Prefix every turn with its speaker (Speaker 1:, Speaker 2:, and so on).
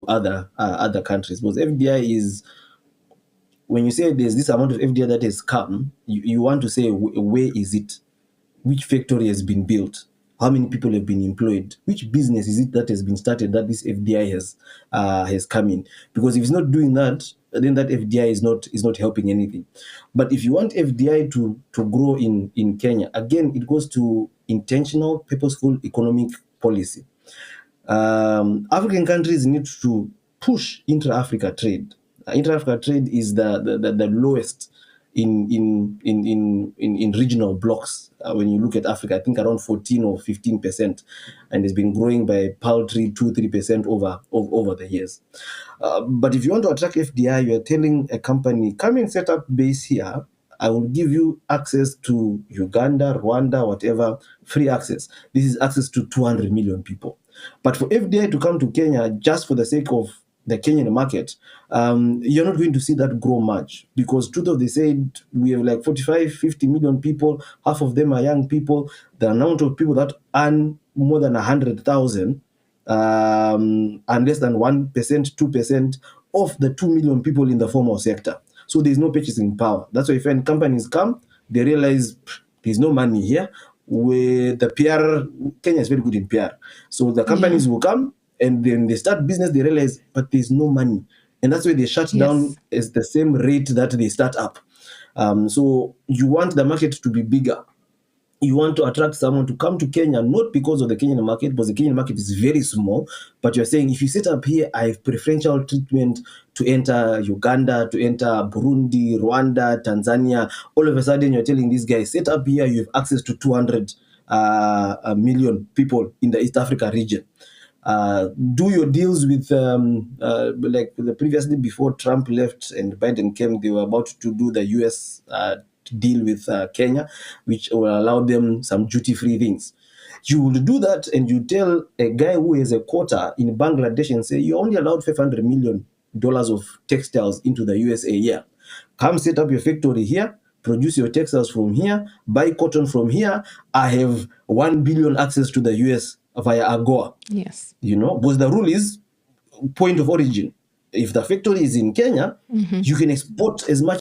Speaker 1: other countries. Because FDI is, when you say there's this amount of FDI that has come, you want to say where is it? Which factory has been built? How many people have been employed? Which business is it that has been started that this FDI has come in? Because if it's not doing that, then that FDI is not helping anything. But if you want FDI to grow in Kenya, again, it goes to intentional, purposeful economic policy. African countries need to push intra-Africa trade. Intra-Africa trade is the lowest in regional blocks. When you look at Africa, I think around 14 or 15%, and it's been growing by paltry 2-3% over the years. But if you want to attract FDI, you are telling a company, come and set up base here. I will give you access to Uganda, Rwanda, whatever, free access. This is access to 200 million people. But for FDI to come to Kenya just for the sake of the Kenyan market, you're not going to see that grow much, because truth of they said, we have like 45-50 million people. Half of them are young people. The amount of people that earn more than 100,000 and less than 1%, 2% of the 2 million people in the formal sector. So there's no purchasing power. That's why when companies come, they realize there's no money here. With the PR, Kenya is very good in PR. So the companies will come, and then they start business, they realize, but there's no money. And that's why they shut down as the same rate that they start up. So you want the market to be bigger. You want to attract someone to come to Kenya, not because of the Kenyan market, because the Kenyan market is very small, but you're saying, if you set up here, I have preferential treatment to enter Uganda, to enter Burundi, Rwanda, Tanzania. All of a sudden, you're telling these guys, set up here, you have access to 200 million people in the East Africa region. Do your deals with, like previously before Trump left and Biden came, they were about to do the US deal with Kenya, which will allow them some duty-free things. You will do that, and you tell a guy who has a quota in Bangladesh and say, you're only allowed $500 million of textiles into the USA a year. Come set up your factory here, produce your textiles from here, buy cotton from here. I have 1 billion access to the US via AGOA.
Speaker 2: Yes.
Speaker 1: You know, because the rule is point of origin. If the factory is in Kenya, you can export as much